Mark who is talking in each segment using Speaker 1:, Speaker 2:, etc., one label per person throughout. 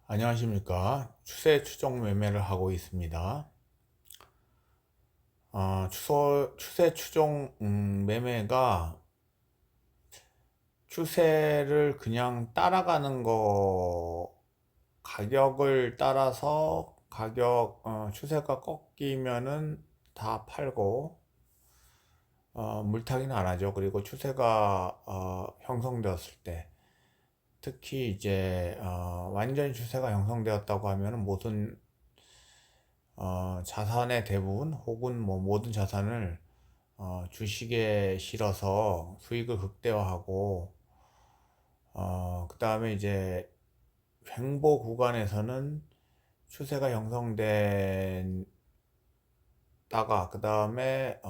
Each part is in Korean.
Speaker 1: 안녕하십니까. 추세 추종 매매를 하고 있습니다. 추세 추종 매매가 추세를 그냥 따라가는 거, 가격을 따라서 추세가 꺾이면은 다 팔고, 물타기는 안 하죠. 그리고 추세가 형성되었을 때, 특히 이제 완전 추세가 형성되었다고 하면은 자산의 대부분 혹은 뭐 모든 자산을 주식에 실어서 수익을 극대화하고, 그 다음에 이제 횡보 구간에서는 추세가 형성된 다가 그 다음에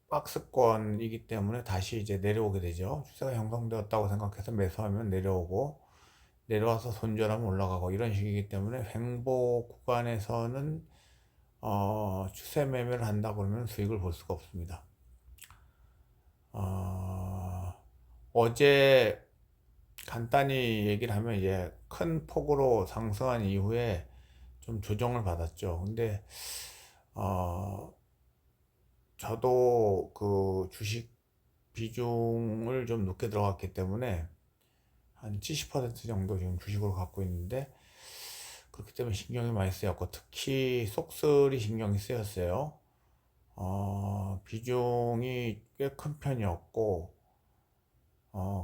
Speaker 1: 박스권이기 때문에 다시 이제 내려오게 되죠. 추세가 형성되었다고 생각해서 매수하면 내려오고, 내려와서 손절하면 올라가고, 이런 식이기 때문에 횡보 구간에서는 추세 매매를 한다 그러면 수익을 볼 수가 없습니다. 어제 간단히 얘기를 하면 이제 큰 폭으로 상승한 이후에 좀 조정을 받았죠. 근데 저도 그 주식 비중을 좀 높게 들어갔기 때문에 한 70% 정도 지금 주식으로 갖고 있는데, 그렇기 때문에 신경이 많이 쓰였고, 특히 속슬이 신경이 쓰였어요. 비중이 꽤 큰 편이었고,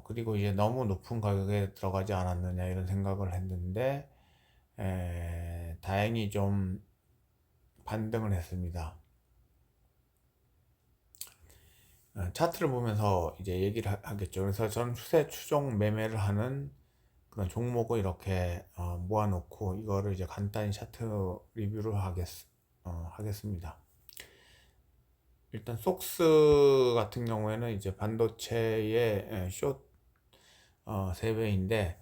Speaker 1: 그리고 이제 너무 높은 가격에 들어가지 않았느냐 이런 생각을 했는데, 다행히 좀 반등을 했습니다. 차트를 보면서 이제 얘기를 하겠죠. 그래서 저는 추세 추종 매매를 하는 그런 종목을 이렇게 모아놓고 이거를 이제 간단히 차트 리뷰를 하겠습니다. 일단 속스 같은 경우에는 이제 반도체의 숏 3배인데,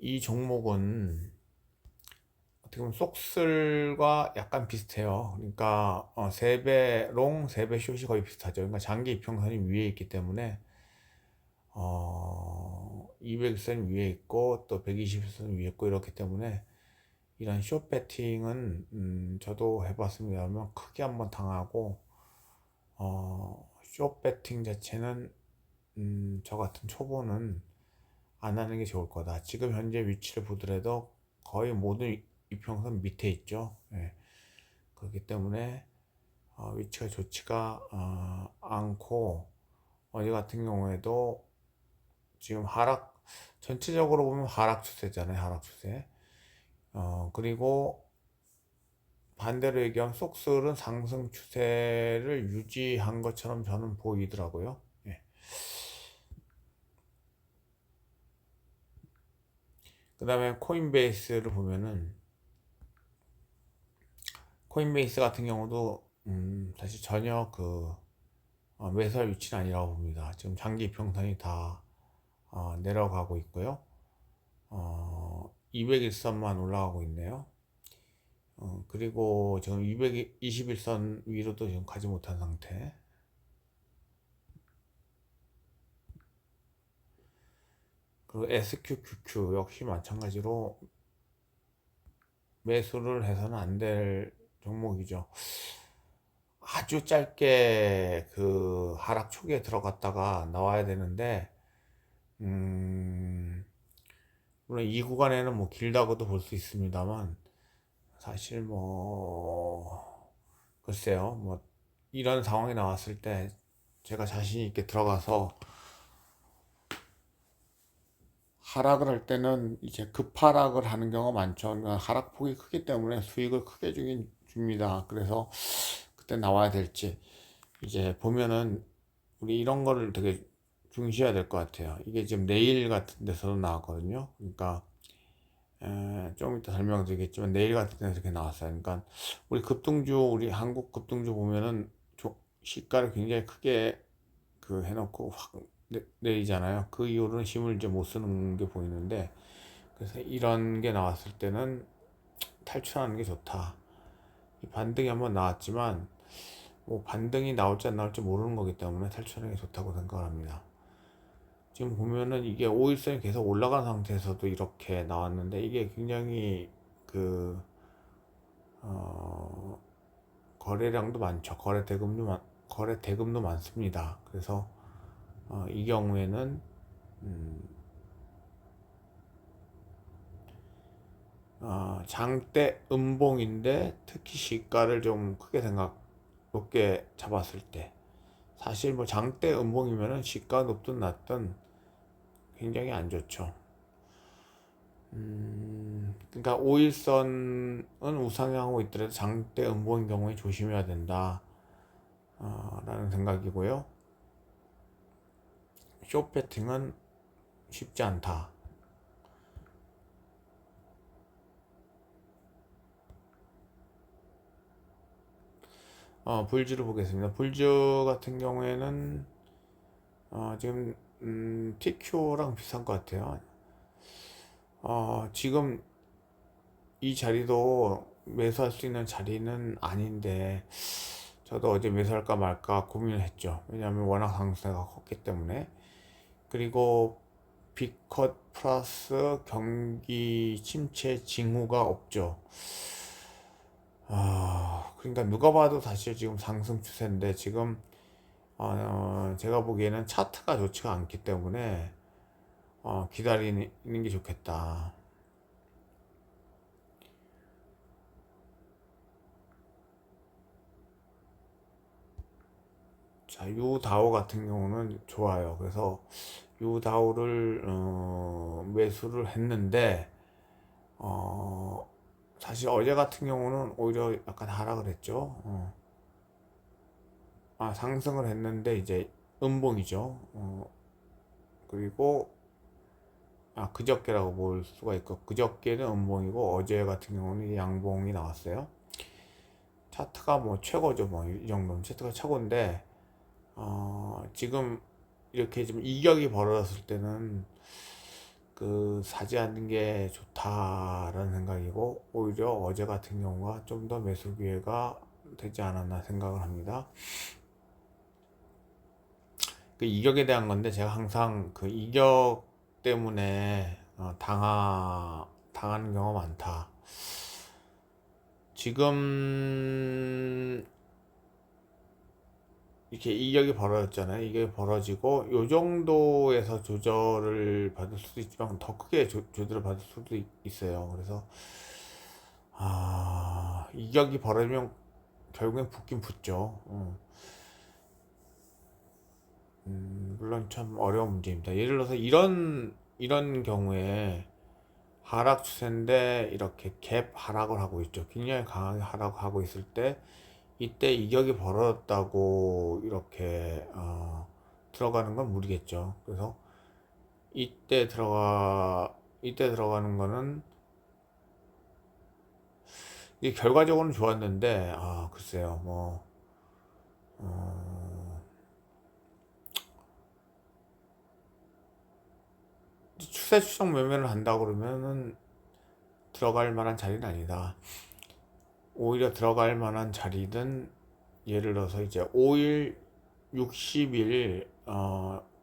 Speaker 1: 이 종목은 어떻게 보면 속슬과 약간 비슷해요. 그러니까 3배 롱, 3배 숏이 거의 비슷하죠. 그러니까 장기 이평선이 위에 있기 때문에 200일선 위에 있고 또 120일선 위에 있고, 이렇기 때문에 이런 숏 배팅은 저도 해봤습니다만 크게 한번 당하고, 숏 배팅 자체는 저 같은 초보는 안 하는 게 좋을 거다. 지금 현재 위치를 보더라도 거의 모든 이평선 밑에 있죠. 예. 그렇기 때문에 위치가 좋지가 않고, 어제 같은 경우에도 지금 전체적으로 보면 하락 추세잖아요. 하락 추세. 그리고 반대로 얘기하면 속슬은 상승 추세를 유지한 것처럼 저는 보이더라고요. 예. 그 다음에 코인베이스를 보면은, 코인베이스 같은 경우도 사실 전혀 매수할 위치는 아니라고 봅니다. 지금 장기 이평선이 다 내려가고 있고요. 200일선만 올라가고 있네요. 그리고 지금 221선 위로도 지금 가지 못한 상태. 그리고 SQQQ 역시 마찬가지로 매수를 해서는 안 될 종목이죠. 아주 짧게 그 하락 초기에 들어갔다가 나와야 되는데, 물론 이 구간에는 뭐 길다고도 볼 수 있습니다만, 사실 뭐 글쎄요, 뭐 이런 상황이 나왔을 때 제가 자신 있게 들어가서 하락을 할 때는 이제 급하락을 하는 경우가 많죠. 그러니까 하락폭이 크기 때문에 수익을 크게 주긴 줍니다. 그래서 그때 나와야 될지 이제 보면은 우리 이런 거를 되게 중시해야 될 것 같아요. 이게 지금 내일 같은 데서도 나왔거든요. 그러니까 좀 이따 설명드리겠지만 내일 같은 데서 이렇게 나왔어요. 그러니까 우리 한국 급등주 보면은 시가를 굉장히 크게 해놓고 확 내리잖아요. 그 이후로는 힘을 이제 못 쓰는 게 보이는데, 그래서 이런 게 나왔을 때는 탈출하는 게 좋다. 이 반등이 한번 나왔지만 뭐 반등이 나올지 안 나올지 모르는 거기 때문에 탈출하는 게 좋다고 생각합니다. 지금 보면은 이게 5일선이 계속 올라간 상태에서도 이렇게 나왔는데 이게 굉장히 그 어, 거래량도 많죠. 거래 대금도 많습니다. 그래서 이 경우에는 음, 장대 음봉인데 특히 시가를 좀 크게 높게 잡았을 때 사실 뭐 장대 음봉이면은 시가 높든 낮든 굉장히 안 좋죠. 그러니까 5일선은 우상향하고 있더라도 장대 음봉인 경우에 조심해야 된다 라는 생각이고요. 숏 배팅은 쉽지 않다. 불주를 보겠습니다. 불주 같은 경우에는 지금 TQ랑 비슷한 것 같아요. 지금 이 자리도 매수할 수 있는 자리는 아닌데 저도 어제 매수할까 말까 고민을 했죠. 왜냐하면 워낙 상승세가 컸기 때문에. 그리고 비컷 플러스 경기 침체 징후가 없죠. 그러니까 누가 봐도 사실 지금 상승 추세인데 지금 제가 보기에는 차트가 좋지가 않기 때문에 기다리는 게 좋겠다. 자, 유다오 같은 경우는 좋아요. 그래서 유다오를 매수를 했는데 어, 사실 어제 같은 경우는 오히려 약간 하락을 했죠. 상승을 했는데 이제 음봉이죠. 그리고 그저께라고 볼 수가 있고 그저께는 음봉이고 어제 같은 경우는 양봉이 나왔어요. 차트가 뭐 최고죠. 뭐 이 정도면 차트가 최고인데 지금 이렇게 좀 이격이 벌어졌을 때는 사지 않는 게 좋다라는 생각이고 오히려 어제 같은 경우가 좀 더 매수 기회가 되지 않았나 생각을 합니다. 그 이격에 대한 건데 제가 항상 그 이격 때문에 당하는 경우가 많다. 지금 이렇게 이격이 벌어졌잖아요. 이게 벌어지고 요 정도에서 조절을 받을 수도 있지만 더 크게 조절을 받을 수도 있어요. 그래서 이격이 벌어지면 결국엔 붙긴 붙죠. 물론 참 어려운 문제입니다. 예를 들어서 이런 경우에 하락 추세인데 이렇게 갭 하락을 하고 있죠. 굉장히 강하게 하락하고 있을 때 이때 이격이 벌어졌다고 이렇게 들어가는 건 무리겠죠. 그래서 이때 들어가는 거는 이게 결과적으로는 좋았는데 글쎄요 뭐 어, 추세 추정 매매를 한다 그러면은 들어갈 만한 자리는 아니다. 오히려 들어갈 만한 자리는 예를 들어서 이제 5일 60일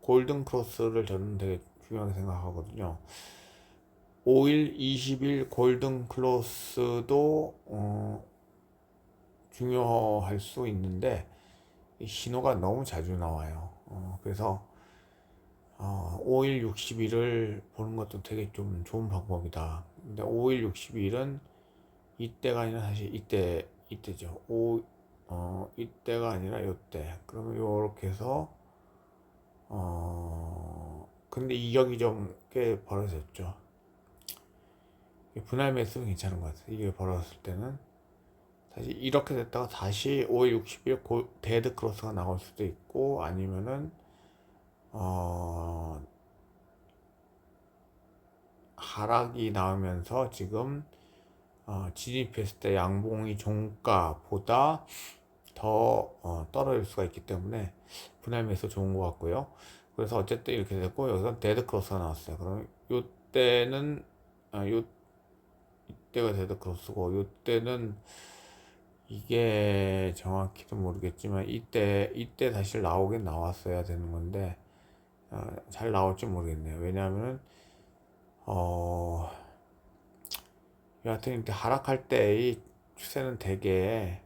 Speaker 1: 골든 크로스를 저는 되게 중요하게 생각하거든요. 5일 20일 골든 크로스도 중요할 수 있는데 신호가 너무 자주 나와요. 그래서 5일 60일을 보는 것도 되게 좀 좋은 방법이다. 근데 5일 60일은 이때가 아니라 사실 이때죠. 이때가 아니라 요때. 그러면 요렇게 해서 근데 이격이 좀 꽤 벌어졌죠. 분할 매수는 괜찮은 것 같아요. 이게 벌어졌을 때는 사실 이렇게 됐다가 다시 5일 60일 데드 크로스가 나올 수도 있고 아니면은 어, 하락이 나오면서 지금 진입했을 때 양봉이 종가보다 더 떨어질 수가 있기 때문에 분할 매수 좋은 것 같고요. 그래서 어쨌든 이렇게 됐고 여기서 데드 크로스가 나왔어요. 그럼 요때는 요 이때가 데드 크로스고 요때는 이게 정확히도 모르겠지만 이때 사실 나오긴 나왔어야 되는 건데 잘 나올지 모르겠네요. 왜냐하면 여하튼 이렇게 하락할 때 이 추세는 대개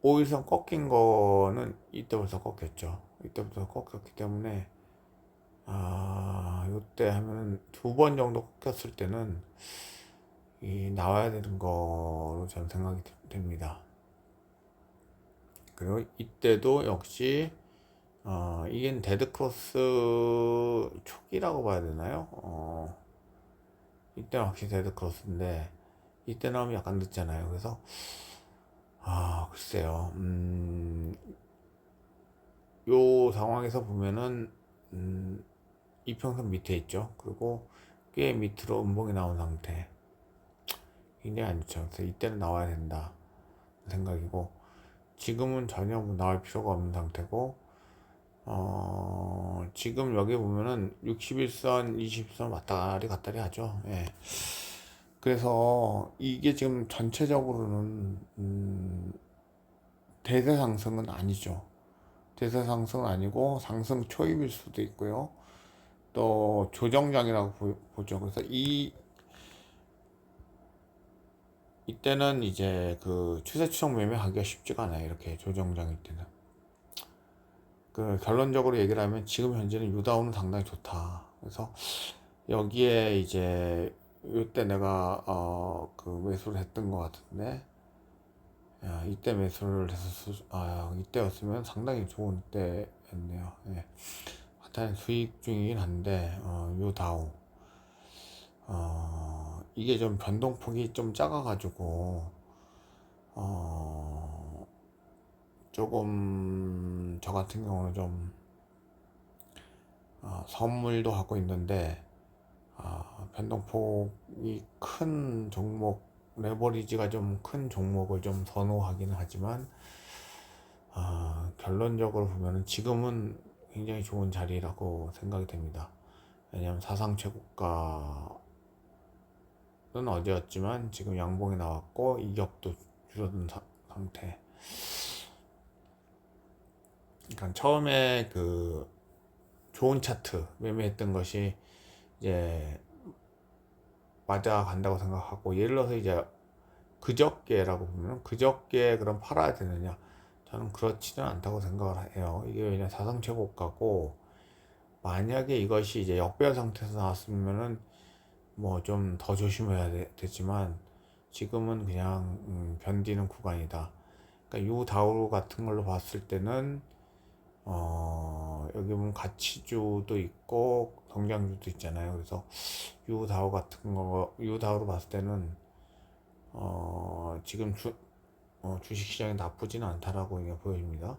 Speaker 1: 5일선 꺾인 거는 이때부터 꺾였죠. 이때부터 꺾였기 때문에 요때 하면 두 번 정도 꺾였을 때는 이 나와야 되는 거로 저는 생각이 됩니다. 그리고 이때도 역시 이게 데드크로스 초기라고 봐야 되나요? 이때는 확실히 데드크로스인데 이때는 하면 약간 늦잖아요. 그래서 글쎄요. 요 상황에서 보면은 이평선 밑에 있죠. 그리고 꽤 밑으로 음봉이 나온 상태. 굉장히 안 좋죠. 그래서 이때는 나와야 된다 생각이고, 지금은 전혀 뭐 나올 필요가 없는 상태고, 지금 여기 보면은 61선, 20선 왔다리 갔다리 하죠. 예. 그래서 이게 지금 전체적으로는 대세 상승은 아니죠. 대세 상승은 아니고 상승 초입일 수도 있고요. 또 조정장이라고 보죠. 그래서 이때는 이제 그 추세 추정 매매하기가 쉽지가 않아요. 이렇게 조정장일 때는. 그 결론적으로 얘기를 하면 지금 현재는 유다운은 상당히 좋다. 그래서 여기에 이제 이때 내가 그 매수를 했던 것 같은데, 이때 매수를 해서 이때였으면 상당히 좋은 때였네요. 예. 하여튼 수익 중이긴 한데 유다우 이게 좀 변동폭이 좀 작아가지고 조금 저 같은 경우는 좀 선물도 하고 있는데 변동폭이 큰 종목, 레버리지가 좀 큰 종목을 좀 선호하기는 하지만 결론적으로 보면은 지금은 굉장히 좋은 자리라고 생각이 됩니다. 왜냐하면 사상 최고가는 어제였지만 지금 양봉이 나왔고 이격도 줄어든 상태. 그러니까 처음에 그 좋은 차트 매매했던 것이 이제 맞아간다고 생각하고, 예를 들어서 이제 그저께라고 보면 그저께 그럼 팔아야 되느냐, 저는 그렇지는 않다고 생각을 해요. 이게 왜냐, 사상 최고가고 만약에 이것이 이제 역배열 상태에서 나왔으면은 뭐 좀 더 조심해야 되지만 지금은 그냥 견디는 구간이다. 그러니까 유다우 같은 걸로 봤을 때는 여기 보면 가치주도 있고 성장주도 있잖아요. 그래서 유다우 같은 거, 유다우로 봤을 때는 지금 주식시장이 나쁘지는 않다라고 이게 보여집니다.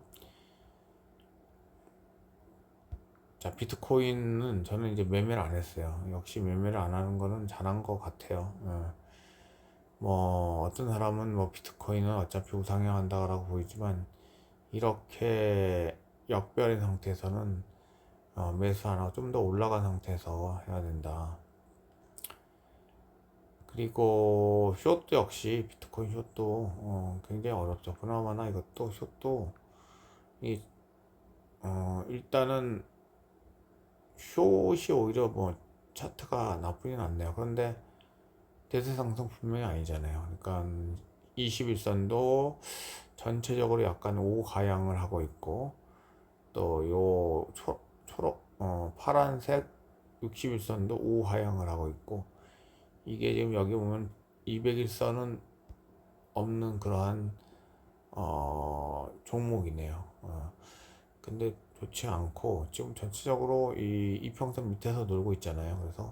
Speaker 1: 자, 비트코인은 저는 이제 매매를 안 했어요. 역시 매매를 안 하는 거는 잘한 것 같아요. 뭐 어떤 사람은 뭐 비트코인은 어차피 우상향한다라고 보이지만 이렇게 역별인 상태에서는 매수 안 하고 좀 더 올라간 상태에서 해야 된다. 그리고 숏도 역시 비트코인 숏도 굉장히 어렵죠. 그나마나 이것도 숏도 이 일단은 숏이 오히려 뭐 차트가 나쁘진 않네요. 그런데 대세 상승 분명히 아니잖아요. 그러니까 21선도 전체적으로 약간 오가양을 하고 있고, 또 요 초록 파란색 61선도 오하향을 하고 있고, 이게 지금 여기 보면 201선은 없는 그러한 종목이네요. 근데 좋지 않고 지금 전체적으로 이 이평선 밑에서 놀고 있잖아요. 그래서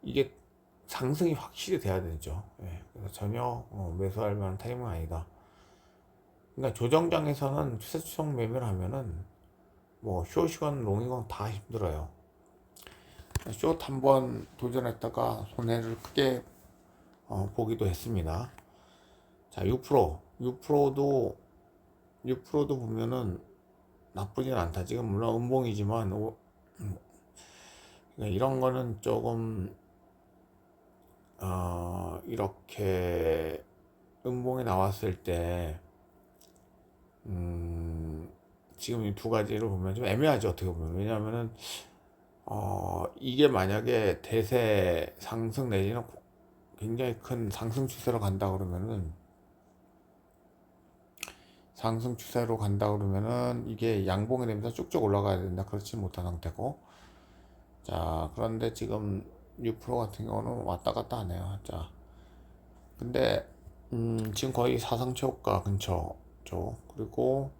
Speaker 1: 이게 상승이 확실히 돼야 되죠. 예, 그래서 전혀 매수할 만한 타이밍은 아니다. 그러니까 조정장에서는 추세 추정 매매를 하면은 뭐 숏이건 롱이건 다 힘들어요. 숏 한번 도전했다가 손해를 크게 보기도 했습니다. 자, 6%도 보면은 나쁘진 않다. 지금 물론 음봉이지만 그러니까 이런 거는 조금 이렇게 음봉이 나왔을 때 지금 이 두 가지를 보면 좀 애매하죠, 어떻게 보면. 왜냐하면은 이게 만약에 대세 상승 내지는 굉장히 큰 상승 추세로 간다 그러면은 이게 양봉이 되면서 쭉쭉 올라가야 된다. 그렇지 못한 상태고. 자, 그런데 지금 6% 같은 경우는 왔다 갔다 하네요. 자, 근데 지금 거의 사상 최고가 근처죠. 그리고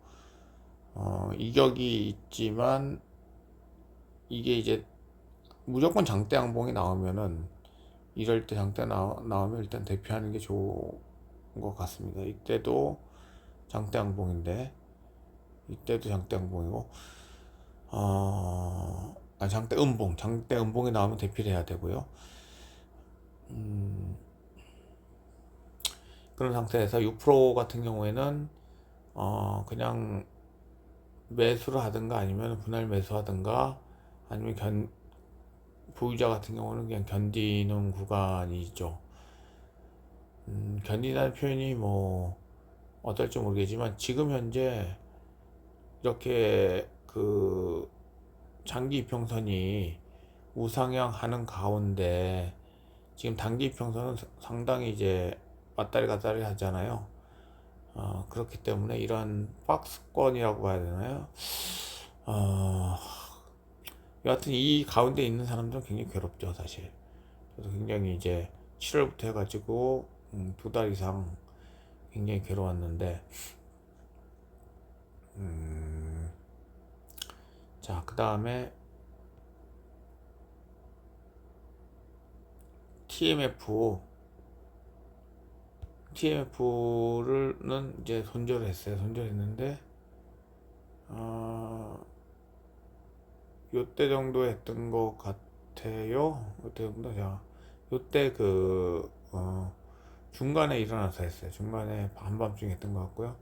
Speaker 1: 이격이 있지만 이게 이제 무조건 장대 양봉이 나오면은 이럴 때 나오면 일단 대피하는 게 좋은 것 같습니다. 이때도 장대 양봉인데 이때도 장대 양봉이고 장대 음봉이 나오면 대피를 해야 되고요. 그런 상태에서 6% 같은 경우에는 그냥 매수를 하든가 아니면 분할 매수하든가 아니면 보유자 같은 경우는 그냥 견디는 구간이죠. 견디다는 표현이 뭐 어떨지 모르겠지만 지금 현재 이렇게 그 장기 이평선이 우상향 하는 가운데 지금 단기 이평선은 상당히 이제 왔다리 갔다리 하잖아요. 그렇기 때문에 이런 박스권이라고 봐야 되나요? 어, 여하튼 이 가운데 있는 사람들은 굉장히 괴롭죠, 사실. 그래서 굉장히 이제 7월부터 해가지고 2달 이상 굉장히 괴로웠는데, 자, 그 다음에 TMF는 이제 손절을 했어요. 손절했는데, 요때 정도 했던 것 같아요. 요때 정도, 자, 요때 중간에 일어나서 했어요. 중간에 한밤중에 했던 것 같고요.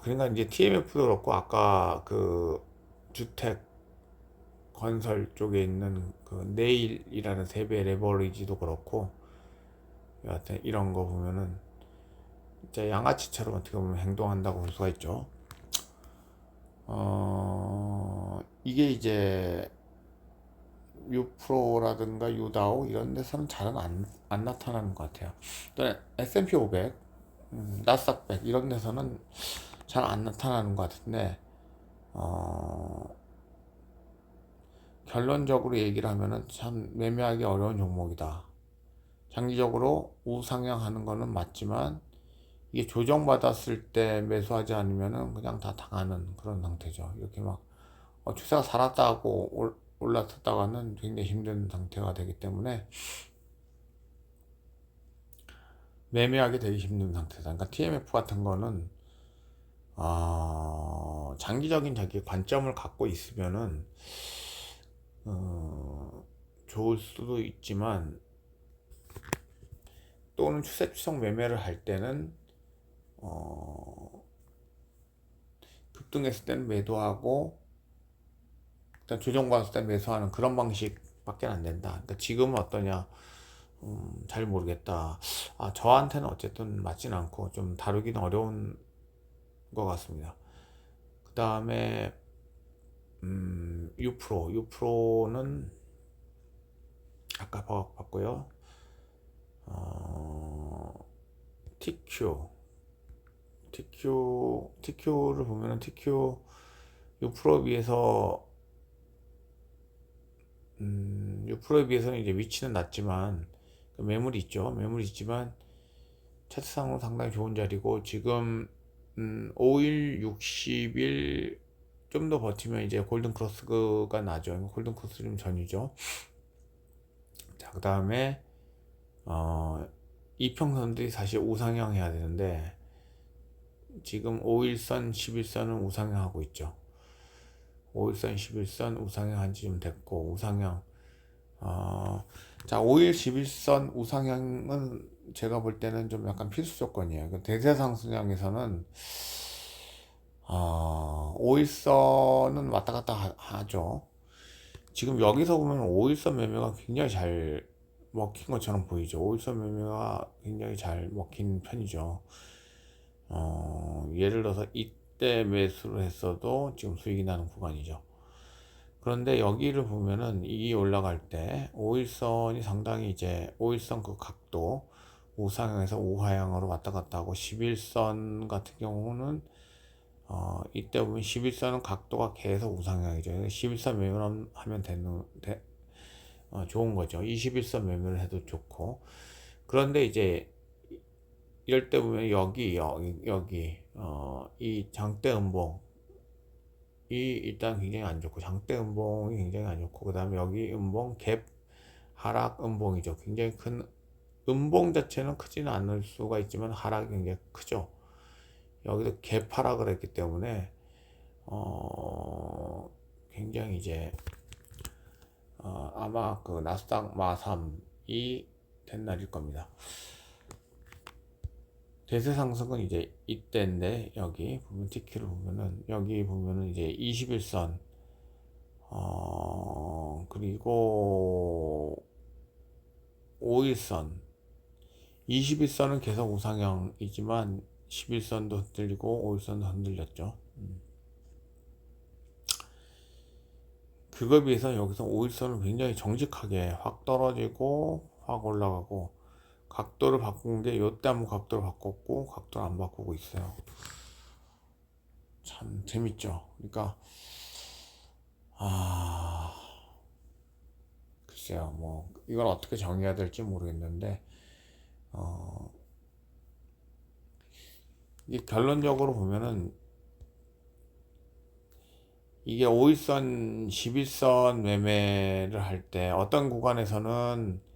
Speaker 1: 그러니까 이제 TMF도 그렇고, 아까 그 주택 건설 쪽에 있는 그 네일이라는 세배 레버리지도 그렇고, 여하튼 이런 거 보면은 진짜 양아치처럼 어떻게 보면 행동한다고 볼 수가 있죠. 이게 이제 유프로라든가 유다오 이런 데서는 잘은 안 나타나는 것 같아요. 또 S&P 500, 나스닥 100 이런 데서는 잘 안 나타나는 것 같은데 결론적으로 얘기를 하면은 참 매매하기 어려운 종목이다. 장기적으로 우상향하는 거는 맞지만 이게 조정받았을 때 매수하지 않으면은 그냥 다 당하는 그런 상태죠. 이렇게 막 추세가 살았다 하고 올라섰다가는 굉장히 힘든 상태가 되기 때문에 매매하기 되게 힘든 상태다. 그러니까 TMF 같은 거는 장기적인 자기 관점을 갖고 있으면은 좋을 수도 있지만 또는 추세 추성 매매를 할 때는 급등했을 때는 매도하고 일단 조정받았을 때 매수하는 그런 방식밖에 안 된다. 그러니까 지금은 어떠냐? 잘 모르겠다. 저한테는 어쨌든 맞진 않고 좀 다루기는 어려운 것 같습니다. 그 다음에 유프로는 아까 봤고요. TQ를 보면은 TQ 6%에 비해서 6%에 비해서는 이제 위치는 낮지만 매물이 있죠. 매물이 있지만 차트상으로 상당히 좋은 자리고 지금 5일, 60일 좀 더 버티면 이제 골든 크로스가 나죠. 골든 크로스 좀 전이죠. 자, 그 다음에 이평선들이 사실 우상향 해야 되는데 지금 5일선, 11선은 우상향 하고 있죠. 5일선, 11선 우상향 한 지 좀 됐고 우상향 자 5일, 11선 우상향은 제가 볼 때는 좀 약간 필수 조건이에요. 그 대세상승장에서는 5일선은 왔다 갔다 하죠. 지금 여기서 보면 5일선 매매가 굉장히 잘 먹힌 것처럼 보이죠. 5일선 매매가 굉장히 잘 먹힌 편이죠. 예를 들어서 이때 매수를 했어도 지금 수익이 나는 구간이죠. 그런데 여기를 보면은 이 올라갈 때 5일선이 상당히 이제 5일선 그 각도 우상향에서 우하향으로 왔다 갔다 하고 11선 같은 경우는 이때 보면 11선은 각도가 계속 우상향이죠. 11선 매매하면 좋은 거죠. 21선 매매를 해도 좋고. 그런데 이제 이럴 때 보면 여기 이 장대 음봉 이 일단 굉장히 안 좋고 장대 음봉이 굉장히 안 좋고 그 다음에 여기 음봉 갭 하락 음봉이죠. 굉장히 큰 음봉 자체는 크지는 않을 수가 있지만 하락이 굉장히 크죠. 여기도 갭 하락을 했기 때문에 굉장히 이제 아마 그 나스닥 마삼이 된 날일 겁니다. 대세 상승은 이제 이때인데 여기 보면 T키를 보면은 여기 보면은 이제 21선 그리고 5일선 21선은 계속 우상향이지만 11선도 흔들리고 5일선도 흔들렸죠. 그거에 비해서 여기서 5일선은 굉장히 정직하게 확 떨어지고 확 올라가고 각도를 바꾼 게 요때 한번 각도를 바꿨고 각도를 안 바꾸고 있어요. 참 재밌죠. 그러니까 글쎄요, 뭐 이걸 어떻게 정의해야 될지 모르겠는데 이 결론적으로 보면은 이게 5일선, 11선 매매를 할 때 어떤 구간에서는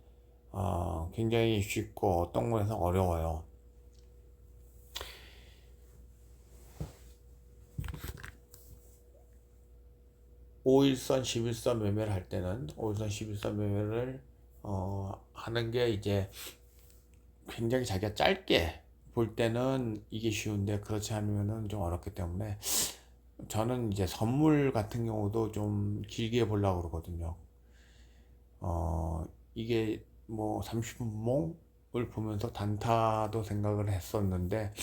Speaker 1: 굉장히 쉽고 어떤 구간에서 어려워요. 5일선, 11선 매매를 할 때는 5일선, 11선 매매를 하는 게 이제 굉장히 자기가 짧게 볼 때는 이게 쉬운데 그렇지 않으면은 좀 어렵기 때문에 저는 이제 선물 같은 경우도 좀 길게 보려고 그러거든요. 이게 뭐 30분봉을 보면서 단타도 생각을 했었는데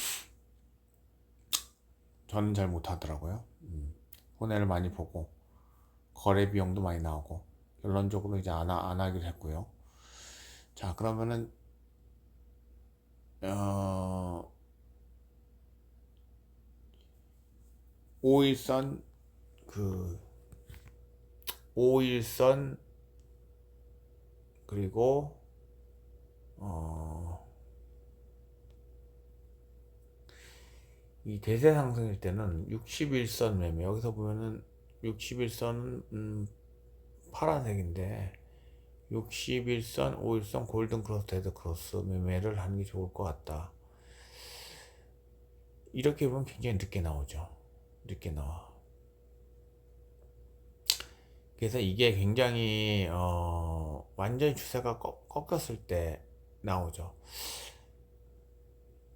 Speaker 1: 저는 잘 못하더라고요. 손해를 많이 보고 거래 비용도 많이 나오고 결론적으로 이제 안 하기로 했고요. 자, 그러면은 5일선 그 5일선 그리고 이 대세 상승일 때는 61선 매매 여기서 보면은 61선은 파란색인데 61선, 5일선 골든 크로스, 데드 크로스 매매를 하는 게 좋을 것 같다. 이렇게 보면 굉장히 늦게 나오죠. 늦게 나와. 그래서 이게 굉장히 완전히 추세가 꺾였을 때 나오죠.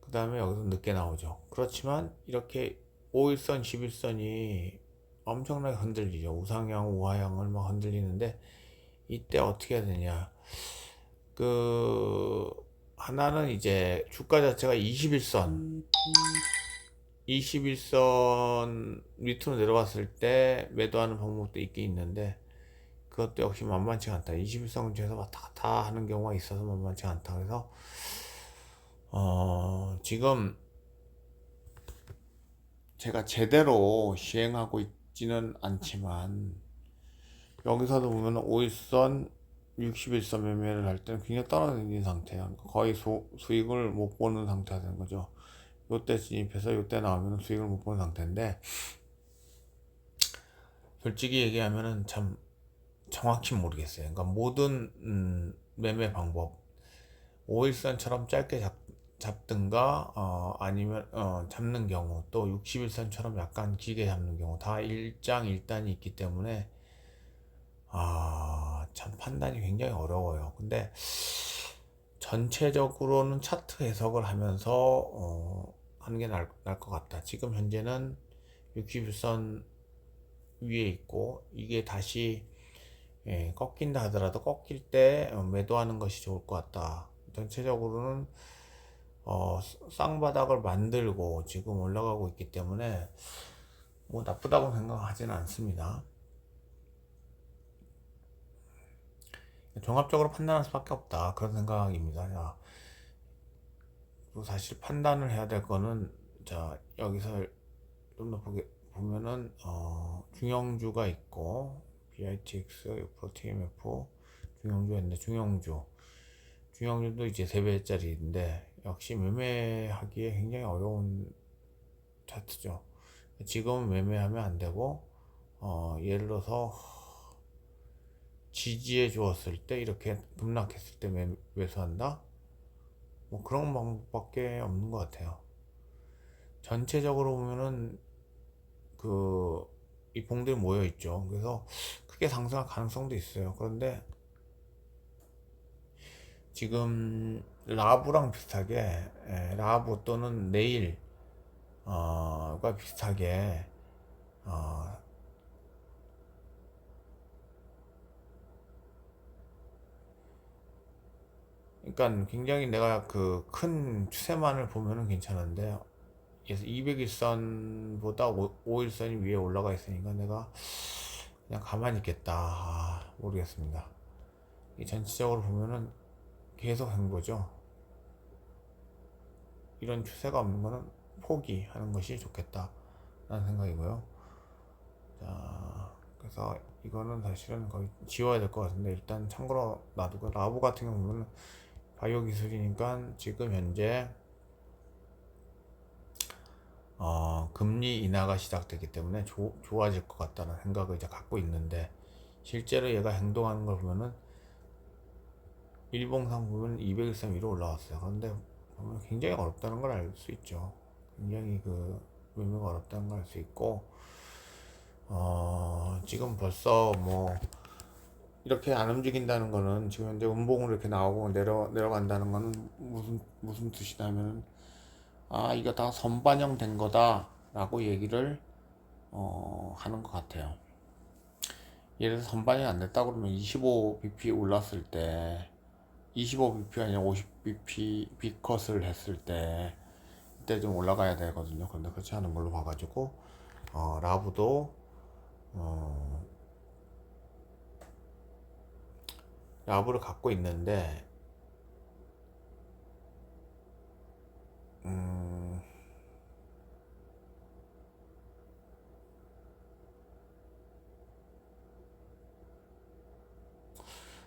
Speaker 1: 그 다음에 여기서 늦게 나오죠. 그렇지만 이렇게 5일선, 11선이 엄청나게 흔들리죠. 우상향, 우하향을 막 흔들리는데 이때 어떻게 해야 되냐. 그 하나는 이제 주가 자체가 21선 밑으로 내려왔을 때 매도하는 방법도 있긴 있는데 그것도 역시 만만치 않다. 21선 근처에서 왔다 갔다 하는 경우가 있어서 만만치 않다. 그래서 지금 제가 제대로 시행하고 있지는 않지만 여기서도 보면 5일선 61선 매매를 할 때는 굉장히 떨어진 상태예요. 거의 수익을 못 보는 상태가 되는 거죠. 요때 진입해서 요때 나오면 수익을 못 보는 상태인데 솔직히 얘기하면은 참 정확히 모르겠어요. 그러니까 모든 매매 방법 5일선처럼 짧게 잡든가 아니면 잡는 경우 또 61선처럼 약간 길게 잡는 경우 다 일장일단이 있기 때문에 참 판단이 굉장히 어려워요. 근데 전체적으로는 차트 해석을 하면서 하는 게 나을 것 같다. 지금 현재는 61선 위에 있고 이게 다시 꺾인다 하더라도 꺾일 때 매도하는 것이 좋을 것 같다. 전체적으로는 쌍바닥을 만들고 지금 올라가고 있기 때문에 뭐 나쁘다고 생각하지는 않습니다. 종합적으로 판단할 수밖에 없다, 그런 생각입니다. 자, 또 사실 판단을 해야 될 거는, 자, 여기서 좀 더 보면은 중형주가 있고 BITX, 6% TMF, 중형주가 있는데, 중형주도 이제 3배짜리인데 역시 매매하기에 굉장히 어려운 차트죠. 지금은 매매하면 안 되고, 예를 들어서 지지해 주었을 때, 이렇게 급락했을 때 매수한다, 뭐 그런 방법밖에 없는 것 같아요. 전체적으로 보면은 이 봉들이 모여 있죠. 그래서 크게 상승할 가능성도 있어요. 그런데 지금 라브랑 비슷하게, 라브 또는 네일과 비슷하게, 어, 그러니까 굉장히 내가 그 큰 추세만을 보면은 괜찮은데, 그래서 200일선보다 5일선이 위에 올라가 있으니까 내가 그냥 가만히 있겠다. 모르겠습니다. 이 전체적으로 보면은 계속 한 거죠. 이런 추세가 없는 거는 포기하는 것이 좋겠다 라는 생각이고요. 자, 그래서 이거는 사실은 거의 지워야 될 것 같은데, 일단 참고로 놔두고, 라보 같은 경우는 바이오 기술이니까 지금 현재 금리 인하가 시작되기 때문에 좋아질 것 같다는 생각을 이제 갖고 있는데, 실제로 얘가 행동하는 걸 보면은 일봉상 보면 200일선 위로 올라왔어요. 그런데 보면 굉장히 어렵다는 걸 알 수 있죠. 굉장히 매매가 어렵다는 걸 알 수 있고, 지금 벌써 뭐 이렇게 안 움직인다는 거는, 지금 현재 음봉으로 이렇게 나오고 내려간다는 거는 무슨 뜻이냐면은, 이거 다 선반영 된 거다 라고 얘기를 하는 것 같아요. 예를 들어서 선반영이 안 됐다 그러면 25bp 올랐을 때, 25bp가 아니라 50bp 비컷을 했을 때, 이때 좀 올라가야 되거든요. 그런데 그렇지 않은 걸로 봐가지고, 라브도 라브를 갖고 있는데, 음,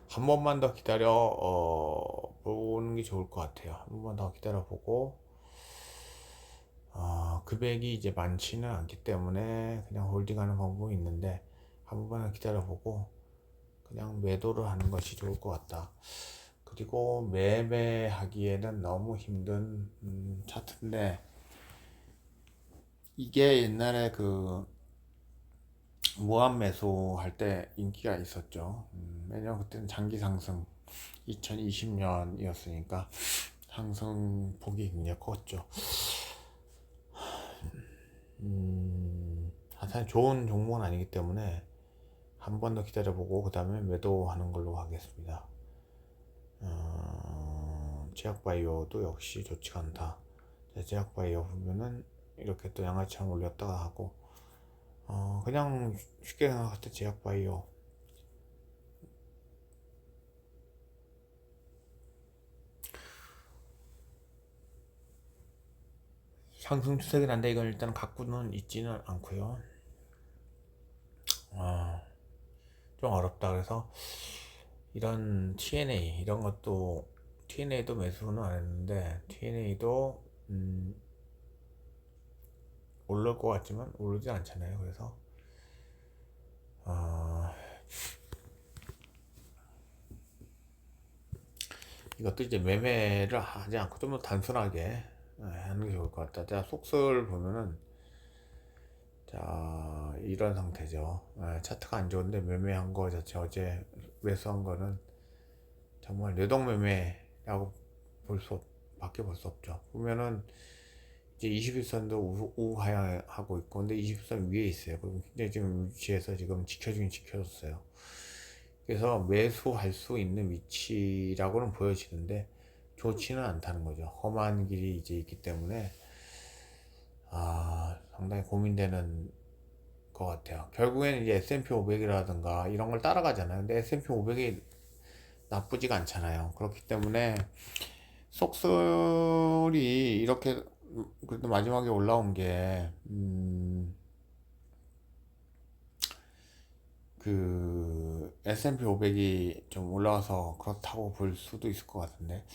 Speaker 1: 한 번만 더 기다려 보는 게 좋을 것 같아요. 한 번만 더 기다려 보고, 금액이 이제 많지는 않기 때문에 그냥 홀딩하는 방법이 있는데, 한 번만 기다려 보고 그냥 매도를 하는 것이 좋을 것 같다. 그리고 매매하기에는 너무 힘든 차트인데, 이게 옛날에 무한 매수 할 때 인기가 있었죠. 왜냐면 그때는 장기 상승, 2020년이었으니까 상승폭이 굉장히 컸죠. 사실 좋은 종목은 아니기 때문에 한 번 더 기다려보고 그 다음에 매도하는 걸로 하겠습니다. 제약바이오도 역시 좋지가 않다. 제약바이오 보면은 이렇게 또 양아치만 올렸다가 하고, 그냥 쉽게 생각할 때 제약바이오 상승 추세긴 한데, 이건 일단 갖고는 있지는 않고요. 좀 어렵다. 그래서 이런 TNA 이런 것도, TNA도 매수는 안 했는데, TNA도 오를 것 같지만 오르지 않잖아요. 그래서 이것도 이제 매매를 하지 않고 좀 더 단순하게 하는 게 좋을 것 같다. 자, 속설 보면은, 자, 이런 상태죠. 차트가 안 좋은데 매매한 거 자체, 어제 매수한 거는 정말 뇌동매매라고 밖에 볼 수 없죠. 보면은 이제 21선도 우하향하고 있고, 근데 21선 위에 있어요. 그럼 굉장히 지금 위치에서 지금 지켜줬어요. 그래서 매수할 수 있는 위치라고는 보여지는데, 좋지는 않다는 거죠. 험한 길이 이제 있기 때문에 상당히 고민되는 것 같아요. 결국에는 이제 S&P 500이라든가 이런 걸 따라가잖아요. 근데 S&P 500이 나쁘지가 않잖아요. 그렇기 때문에 속설이 이렇게 그래도 마지막에 올라온 게 그 S&P 500이 좀 올라와서 그렇다고 볼 수도 있을 것 같은데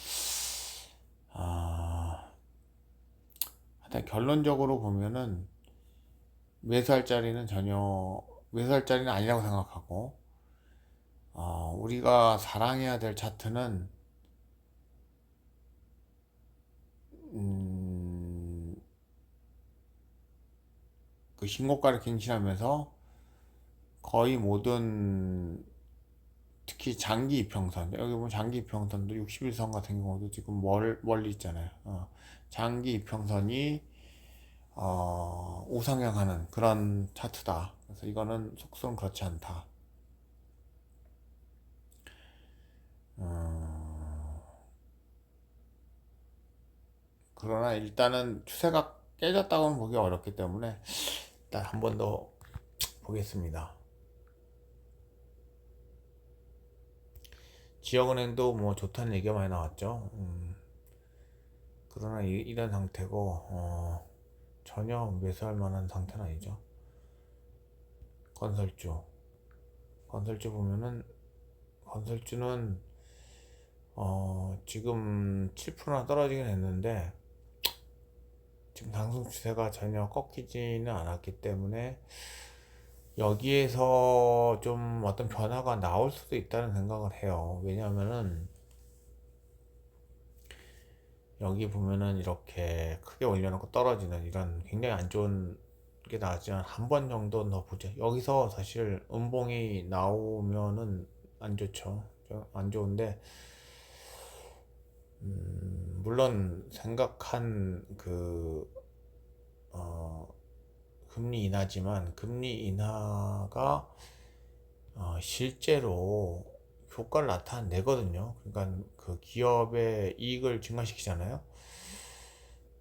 Speaker 1: 하여튼 결론적으로 보면은 매수할 자리는 전혀 매수할 자리는 아니라고 생각하고 우리가 사랑해야 될 차트는 음, 그 신고가를 갱신하면서 거의 모든 특히 장기 이평선 여기 보면 장기 이평선도 61선 같은 경우도 지금 멀리 있잖아요. 장기 이평선이 우상향하는 그런 차트다. 그래서 이거는 속성은 그렇지 않다. 그러나 일단은 추세가 깨졌다고는 보기 어렵기 때문에 일단 한 번 더 보겠습니다. 지역은행도 뭐 좋다는 얘기가 많이 나왔죠. 그러나 이런 상태고 전혀 매수할 만한 상태는 아니죠. 건설주 보면은 건설주는 지금 7%나 떨어지긴 했는데 지금 상승 추세가 전혀 꺾이지는 않았기 때문에 여기에서 좀 어떤 변화가 나올 수도 있다는 생각을 해요. 왜냐하면은 여기 보면은 이렇게 크게 올려놓고 떨어지는 이런 굉장히 안 좋은 게 나왔지만 한 번 정도는 더 보죠. 여기서 사실 음봉이 나오면은 안 좋죠. 안 좋은데 물론 생각한 그 금리 인하지만 금리 인하가 실제로 효과를 나타내거든요. 그러니까 그 기업의 이익을 증가시키잖아요.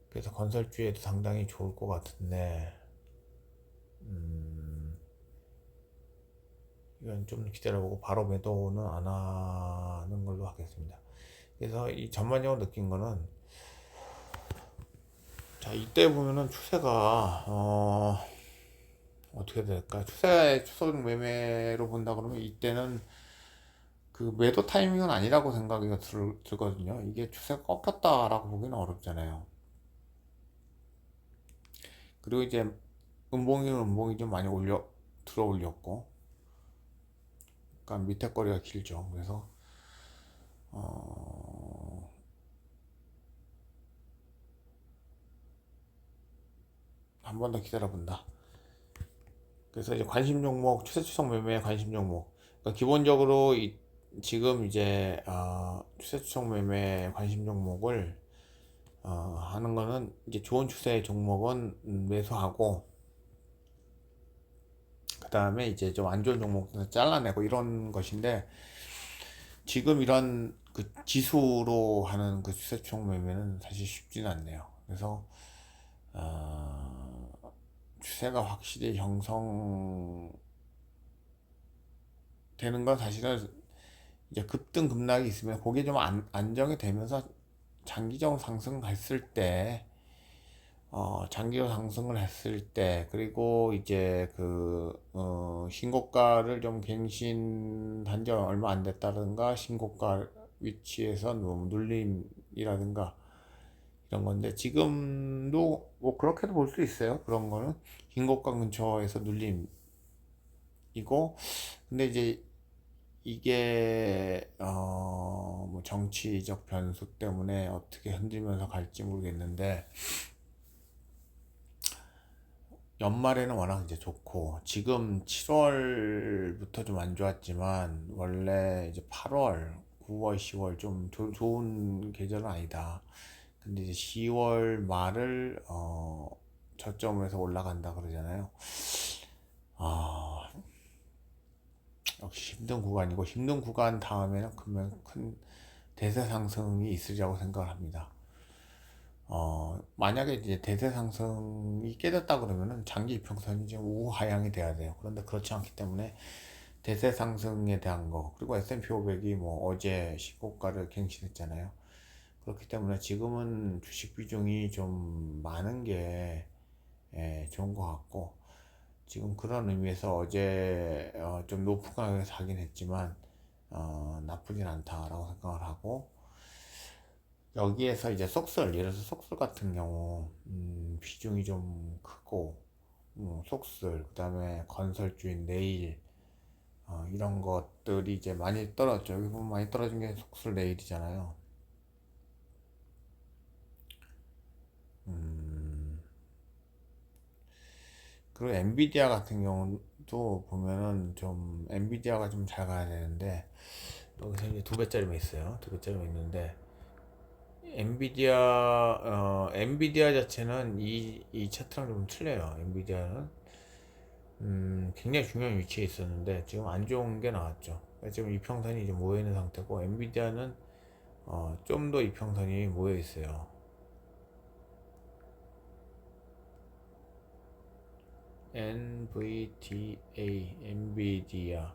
Speaker 1: 그래서 건설주에도 상당히 좋을 것 같은데 이건 좀 기다려보고 바로 매도는 안 하는 걸로 하겠습니다. 그래서 이 전반적으로 느낀 거는 자 이때 보면은 추세가 어떻게 될까? 추세의 추석 매매로 본다 그러면 이때는 그 매도 타이밍은 아니라고 생각이 들거든요. 이게 추세가 꺾였다라고 보기는 어렵잖아요. 그리고 이제 음봉이 좀 많이 들어 올렸고, 그러니까 밑에 거리가 길죠. 그래서 한 번 더 기다려 본다. 그래서 이제 관심 종목, 추세 추석 매매 관심 종목. 그러니까 기본적으로 지금 이제 추세 추석 매매 관심 종목을 하는 거는 이제 좋은 추세의 종목은 매수하고 그 다음에 이제 좀 안 좋은 종목들 잘라내고 이런 것인데 지금 이런 그 지수로 하는 그 추세 추석 매매는 사실 쉽지는 않네요. 그래서 추세가 확실히 형성되는 건 사실은 이제 급등 급락이 있으면 그게 좀 안정이 되면서 장기적 상승했을 때 장기로 상승을 했을 때 그리고 이제 신고가를 좀 갱신한 지 얼마 안 됐다든가 신고가 위치에서 뭐 눌림이라든가 이런 건데 지금도 뭐 그렇게도 볼 수 있어요. 그런 거는 신고가 근처에서 눌림이고 근데 이제 이게 뭐 정치적 변수 때문에 어떻게 흔들면서 갈지 모르겠는데 연말에는 워낙 이제 좋고 지금 7월부터 좀 안 좋았지만 원래 이제 8월, 9월, 10월 좀 좋은 계절은 아니다. 근데 이제 10월 말을 저점에서 올라간다 그러잖아요. 아, 역시 힘든 구간이고 힘든 구간 다음에는 큰 대세 상승이 있으리라고 생각을 합니다. 만약에 이제 대세 상승이 깨졌다 그러면은 장기 이평선이 지금 우하향이 돼야 돼요. 그런데 그렇지 않기 때문에 대세 상승에 대한 거, 그리고 S&P 500이 뭐 어제 신고가를 갱신했잖아요. 그렇기 때문에 지금은 주식 비중이 좀 많은 게 좋은 것 같고, 지금 그런 의미에서 어제 좀 높은 가격에 사긴 했지만 나쁘진 않다라고 생각을 하고, 여기에서 이제 속설, 예를 들어서 속설 같은 경우 비중이 좀 크고, 속설, 그 다음에 건설주인 내일, 이런 것들이 이제 많이 떨어졌죠. 여기 보면 많이 떨어진 게 속설 내일이잖아요. 음, 그리고 엔비디아 같은 경우도 보면은 좀 엔비디아가 좀 잘 가야 되는데, 여기서 이제 두 배짜리만 있어요. 두 배짜리만 있는데, 엔비디아 자체는 이 차트랑 좀 틀려요. 엔비디아는 굉장히 중요한 위치에 있었는데 지금 안 좋은 게 나왔죠. 지금 이평선이 이제 모여 있는 상태고, 엔비디아는 좀 더 이평선이 모여 있어요. NVDA, 엔비디아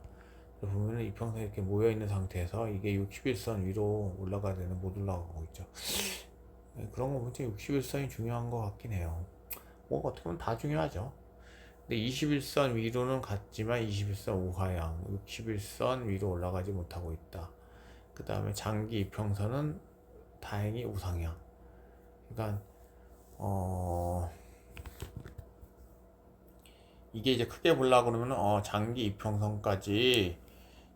Speaker 1: 보면은 이평선이 이렇게 모여 있는 상태에서 이게 61선 위로 올라가야 되는데 못 올라가고 있죠. 그런 거 보면 61선이 중요한 것 같긴 해요. 뭐 어떻게 보면 다 중요하죠. 근데 21선 위로는 갔지만 21선 우하향, 61선 위로 올라가지 못하고 있다. 그 다음에 장기 이평선은 다행히 우상향. 그러니까 이게 이제 크게 보려고 그러면 장기 이평선까지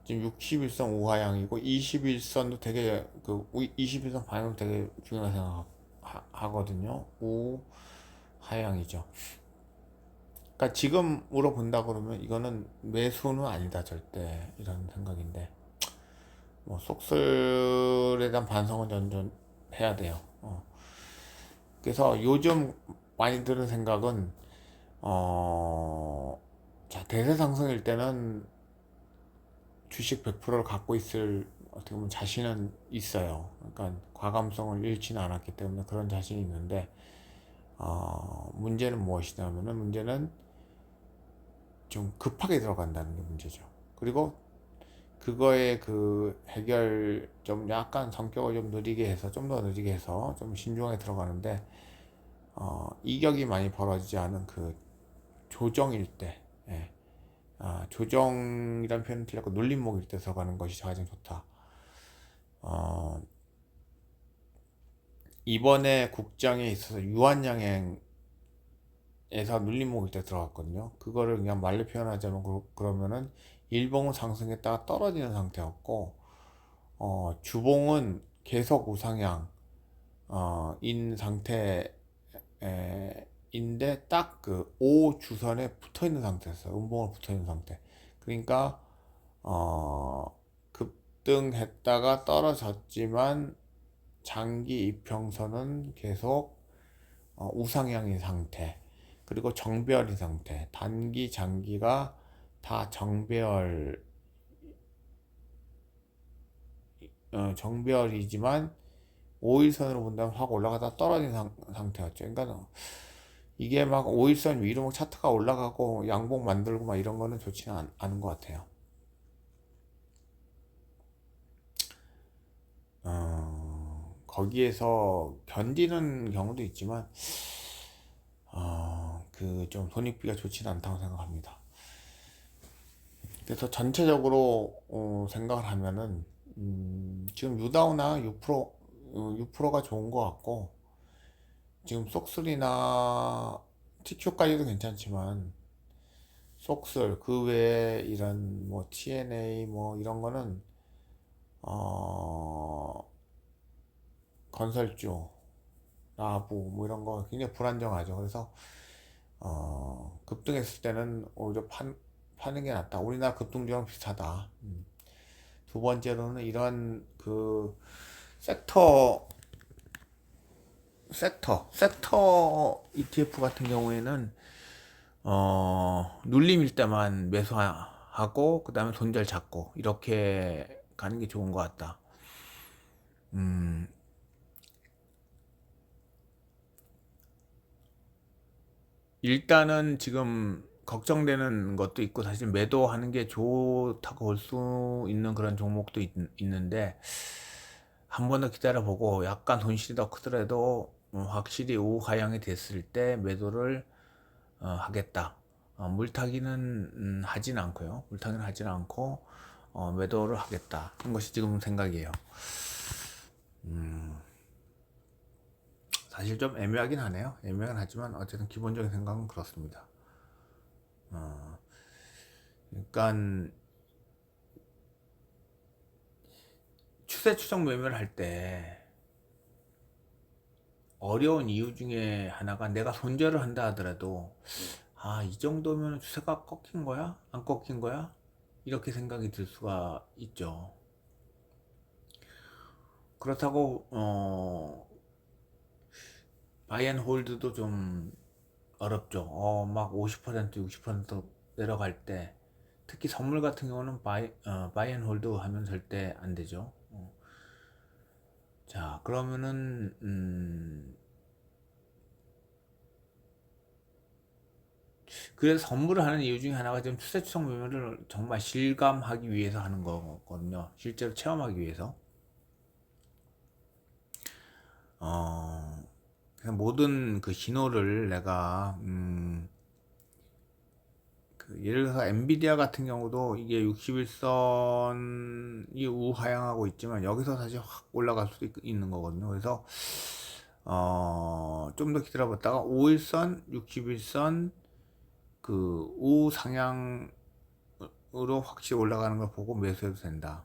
Speaker 1: 지금 61선 우하향이고, 21선도 되게 21선 방향도 되게 중요하게 생각하거든요. 우하향이죠. 그러니까 지금으로 본다 그러면 이거는 매수는 아니다 절대, 이런 생각인데, 뭐 속설에 대한 반성은 전전 해야 돼요. 그래서 요즘 많이 드는 생각은 자, 대세 상승일 때는 주식 100%를 갖고 있을 어떻게 보면 자신은 있어요. 그러니까 과감성을 잃지는 않았기 때문에 그런 자신이 있는데, 문제는 무엇이냐면은, 문제는 좀 급하게 들어간다는 게 문제죠. 그리고 그거의 그 해결 좀 약간 성격을 좀 느리게 해서, 좀 더 느리게 해서 좀 신중하게 들어가는데, 이격이 많이 벌어지지 않은 그 조정일 때, 예. 조정이란 표현은 틀렸고 눌림목일 때 들어가는 것이 가장 좋다. 이번에 국장에 있어서 유한양행에서 눌림목일 때 들어갔거든요. 그거를 그냥 말로 표현하자면 그러면은 일봉은 상승했다가 떨어지는 상태였고, 주봉은 계속 우상향 인 상태인데 딱 그 O 주선에 붙어 있는 상태였어요. 음봉을 붙어 있는 상태. 그러니까 급등했다가 떨어졌지만 장기 이평선은 계속 우상향인 상태. 그리고 정배열인 상태. 단기, 장기가 다 정배열이지만 5일선으로 본다면 확 올라가다 떨어진 상태였죠. 그러니까 이게 막 5일선 위로 막 차트가 올라가고 양봉 만들고 막 이런 거는 좋지는 않은 것 같아요. 거기에서 견디는 경우도 있지만, 그 좀 손익비가 좋지는 않다고 생각합니다. 그래서 전체적으로 생각을 하면은, 지금 유다우나 6%가 좋은 것 같고, 지금 속술이나 TQ까지도 괜찮지만, 속술 그 외에 이런 뭐 TNA 뭐 이런 거는 어 건설주, 라부 뭐 이런 거 굉장히 불안정하죠. 그래서 급등했을 때는 오히려 파는 게 낫다. 우리나라 급등주랑 비슷하다. 두 번째로는 이런 그 섹터 섹터 ETF 같은 경우에는 눌림일 때만 매수하고 그 다음에 손절 잡고 이렇게 가는 게 좋은 것 같다. 음, 일단은 지금 걱정되는 것도 있고 사실 매도하는 게 좋다고 볼 수 있는 그런 종목도 있는데 한 번 더 기다려보고 약간 손실이 더 크더라도 확실히 우하향이 됐을 때 매도를 하겠다. 물타기는 하진 않고요. 물타기는 하진 않고 매도를 하겠다. 한 것이 지금 생각이에요. 사실 좀 애매하긴 하네요. 애매하긴 하지만 어쨌든 기본적인 생각은 그렇습니다. 그러니까 추세 추정 매매를 할 때 어려운 이유 중에 하나가 내가 손절을 한다 하더라도 이 정도면 추세가 꺾인 거야? 안 꺾인 거야? 이렇게 생각이 들 수가 있죠. 그렇다고 바이앤홀드도 좀 어렵죠. 막 50%, 60% 내려갈 때 특히 선물 같은 경우는 바이앤홀드 하면 절대 안 되죠. 자, 그러면은 그래서 선물을 하는 이유 중에 하나가 지금 추세 추정 매매를 정말 실감하기 위해서 하는 거거든요. 실제로 체험하기 위해서. 어, 그냥 모든 그 신호를 내가 그 예를 들어서 엔비디아 같은 경우도 이게 61선이 우하향하고 있지만 여기서 다시 확 올라갈 수도 있는 거거든요. 그래서 좀 더 기다려봤다가 5일선, 61선 그 우상향으로 확실히 올라가는 걸 보고 매수해도 된다.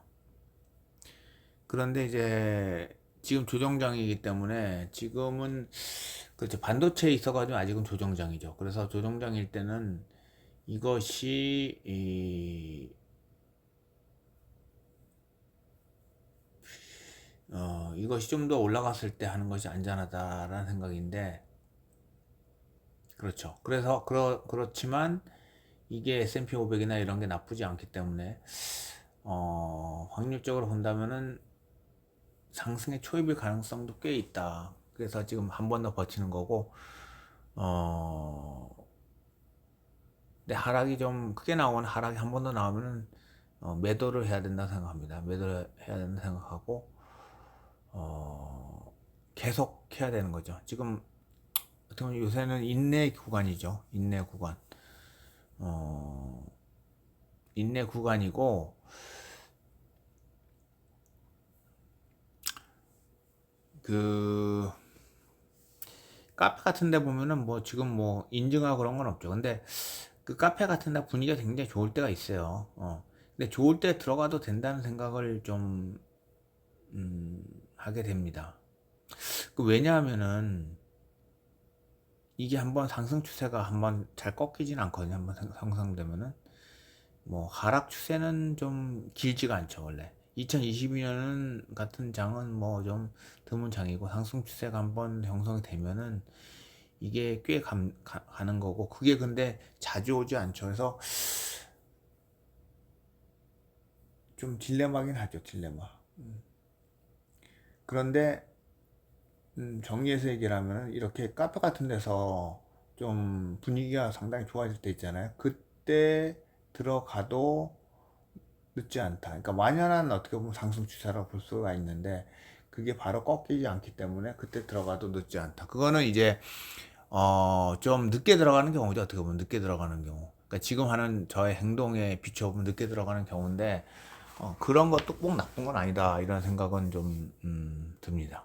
Speaker 1: 그런데 이제 지금 조정장이기 때문에 지금은 그렇죠. 반도체에 있어가지고 아직은 조정장이죠. 그래서 조정장일 때는 이것이 이것이 좀 더 올라갔을 때 하는 것이 안전하다라는 생각인데 그렇죠. 그래서 그렇지만 이게 S&P 500이나 이런 게 나쁘지 않기 때문에 확률적으로 본다면은 상승의 초입일 가능성도 꽤 있다. 그래서 지금 한 번 더 버티는 거고, 어, 근데 하락이 좀 크게 나오는 하락이 한 번 더 나오면은 매도를 해야 된다 생각합니다. 매도를 해야 된다 생각하고, 어, 계속 해야 되는 거죠. 지금 어떻게 보면 요새는 인내 구간이죠. 인내 구간. 어, 인내 구간이고, 그, 카페 같은 데 보면은 뭐 지금 뭐 인증하고 그런 건 없죠. 근데 그 카페 같은 데 분위기가 굉장히 좋을 때가 있어요. 근데 좋을 때 들어가도 된다는 생각을 좀 하게 됩니다. 왜냐하면은 이게 한번 상승 추세가 한번 잘 꺾이진 않거든요. 한번 상승되면은 뭐 하락 추세는 좀 길지가 않죠. 원래 2022년 같은 장은 뭐 좀 드문 장이고 상승 추세가 한번 형성이 되면은 이게 꽤 가는 거고 그게 근데 자주 오지 않죠. 그래서 좀 딜레마긴 하죠. 딜레마. 그런데 정리해서 얘기를 하면 이렇게 카페 같은 데서 좀 분위기가 상당히 좋아질 때 있잖아요. 그때 들어가도 늦지 않다. 그러니까 만연한 어떻게 보면 상승 추세라고 볼 수가 있는데 그게 바로 꺾이지 않기 때문에 그때 들어가도 늦지 않다. 그거는 이제 좀 늦게 들어가는 경우죠. 어떻게 보면 늦게 들어가는 경우. 그러니까 지금 하는 저의 행동에 비춰보면 늦게 들어가는 경우인데 그런 것도 꼭 나쁜 건 아니다. 이런 생각은 좀 듭니다.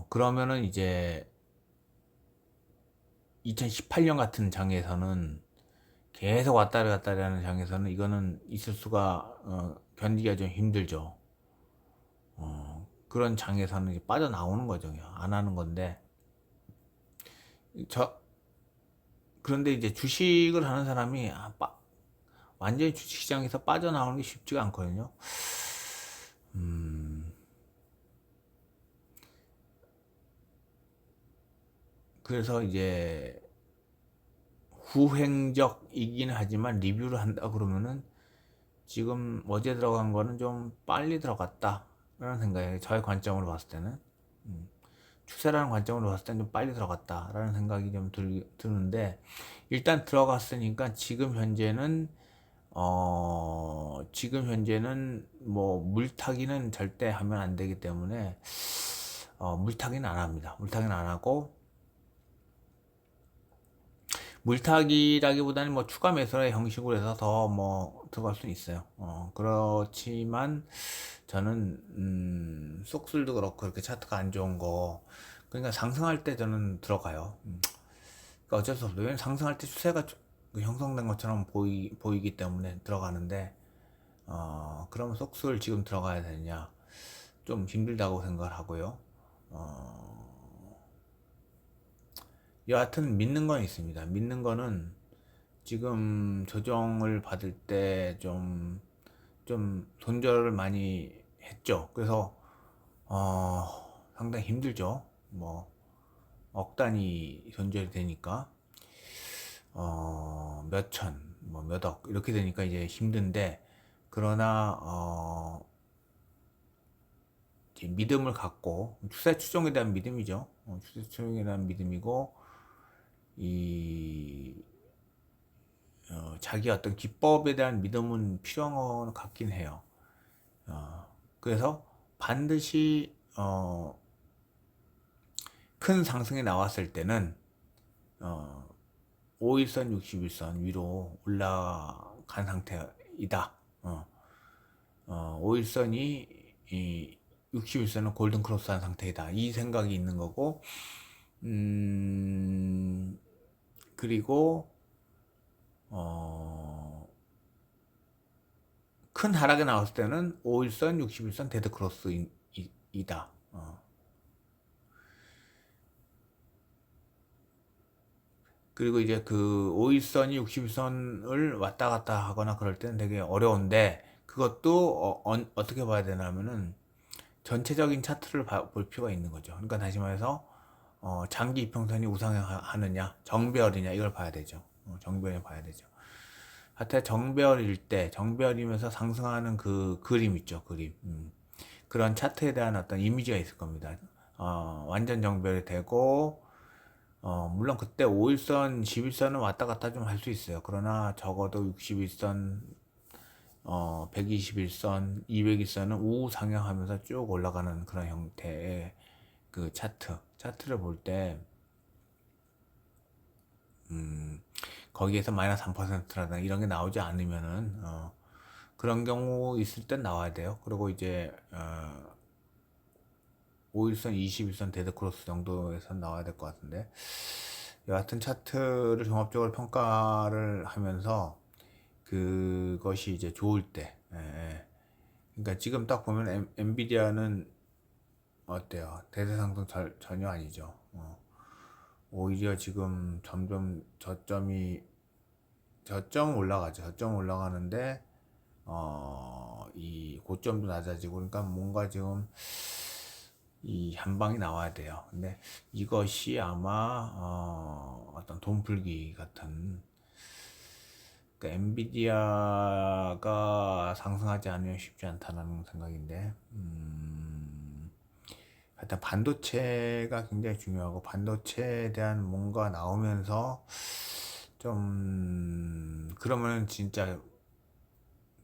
Speaker 1: 그러면은 이제 2018년 같은 장에서는 계속 왔다리 갔다리 하는 장에서는 이거는 있을 수가 견디기가 좀 힘들죠. 그런 장에서는 이제 빠져나오는 거죠. 안 하는 건데 저 그런데 이제 주식을 하는 사람이 완전히 주식시장에서 빠져나오는 게 쉽지가 않거든요. 그래서 이제 후행적이긴 하지만 리뷰를 한다 그러면은
Speaker 2: 지금 어제 들어간 거는 좀 빨리 들어갔다 라는 생각이에요. 저의 관점으로 봤을 때는. 추세라는 관점으로 봤을 때는 좀 빨리 들어갔다라는 생각이 좀 드는데, 일단 들어갔으니까 지금 현재는 뭐 물타기는 절대 하면 안 되기 때문에 물타기는 안 합니다. 물타기는 안 하고, 물타기라기보다는 뭐 추가 매수의 형식으로 해서 더 뭐 들어갈 수는 있어요. 그렇지만 저는 속술도 그렇고 이렇게 차트가 안 좋은 거, 그러니까 상승할 때 저는 들어가요. 그러니까 어쩔 수 없어요. 왜냐면 상승할 때 추세가 형성된 것처럼 보이기 때문에 들어가는데, 그러면 속술 지금 들어가야 되느냐, 좀 힘들다고 생각을 하고요. 여하튼 믿는 건 있습니다. 믿는 거는 지금 조정을 받을 때 좀 손절을 많이 했죠. 그래서 상당히 힘들죠. 뭐 억 단위 손절이 되니까 몇 천, 뭐 몇 억 이렇게 되니까 이제 힘든데, 그러나 이제 믿음을 갖고, 추세 추종에 대한 믿음이죠. 추세 추종에 대한 믿음이고, 이 자기 어떤 기법에 대한 믿음은 필요한 것 같긴 해요. 그래서 반드시 큰 상승이 나왔을 때는 어, 5일선, 61선 위로 올라간 상태이다. 5일선이 이 61선은 골든 크로스한 상태이다. 이 생각이 있는 거고, 그리고 어, 큰 하락이 나왔을 때는 5일선, 61선 데드 크로스이다. 그리고 이제 그 5일선이 60일선을 왔다 갔다 하거나 그럴 때는 되게 어려운데, 그것도 떻게 봐야 되냐면은 전체적인 차트를 볼 필요가 있는 거죠. 그러니까 다시 말해서 장기 이평선이 우상향하느냐 정배열이냐 이걸 봐야 되죠. 정배열 봐야 되죠. 하여튼 정배열이면서 상승하는 그 그림 있죠, 그림. 그런 차트에 대한 어떤 이미지가 있을 겁니다. 완전 정배열이 되고, 물론 그때 5일선, 11선은 왔다 갔다 좀 할 수 있어요. 그러나 적어도 61선, 121선, 200일선은 우상향하면서 쭉 올라가는 그런 형태의 그 차트를 볼 때, 거기에서 마이너스 3%라든가 이런 게 나오지 않으면은, 그런 경우 있을 땐 나와야 돼요. 그리고 이제, 5일선, 21선 데드크로스 정도에서 나와야 될 것 같은데, 여하튼 차트를 종합적으로 평가를 하면서 그것이 이제 좋을 때, 예. 그러니까 지금 딱 보면 엔비디아는 어때요? 대세 상승 전혀 아니죠. 오히려 지금 점점 저점 올라가죠. 저점 올라가는데 이 고점도 낮아지고, 그러니까 뭔가 지금 이 한방이 나와야 돼요. 근데 이것이 아마 어떤 돈풀기 같은, 그러니까 엔비디아가 상승하지 않으면 쉽지 않다는 생각인데, 하여튼 반도체가 굉장히 중요하고, 반도체에 대한 뭔가 나오면서 좀 그러면 진짜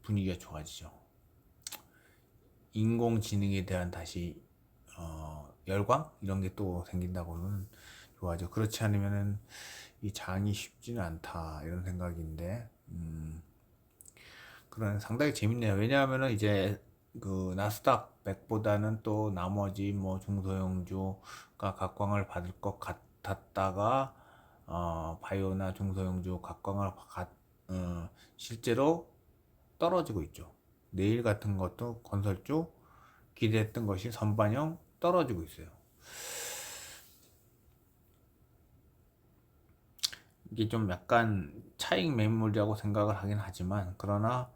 Speaker 2: 분위기가 좋아지죠. 인공지능에 대한 다시 열광 이런 게 또 생긴다고는 좋아하죠. 그렇지 않으면은 이 장이 쉽지는 않다 이런 생각인데, 그런 상당히 재밌네요. 왜냐하면은 이제 그 나스닥 100보다는 또 나머지 뭐 중소형주가 각광을 받을 것 같았다가, 바이오나 중소형주 실제로 떨어지고 있죠. 내일 같은 것도 건설주 기대했던 것이 선반영 떨어지고 있어요. 이게 좀 약간 차익 매물이라고 생각을 하긴 하지만, 그러나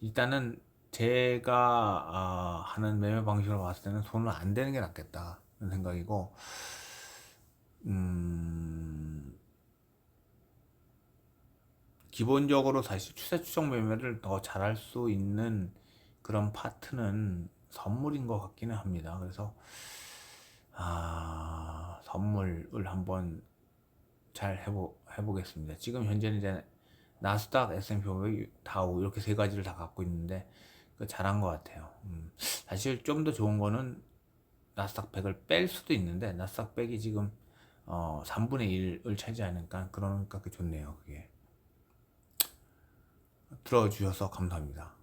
Speaker 2: 일단은 제가 하는 매매 방식으로 봤을 때는 손을 안 대는 게 낫겠다 는 생각이고, 음, 기본적으로 사실 추세 추정 매매를 더 잘할 수 있는 그런 파트는 선물인 것 같기는 합니다. 그래서 선물을 한번 잘 해보겠습니다. 지금 현재는 이제 나스닥, S&P 500, 다우 이렇게 세 가지를 다 갖고 있는데 그 잘한 것 같아요. 사실 좀 더 좋은 거는 나스닥 100을 뺄 수도 있는데 나스닥 100이 지금 3분의 1을 차지하니까 그러니까 그 좋네요. 그게 들어주셔서 감사합니다.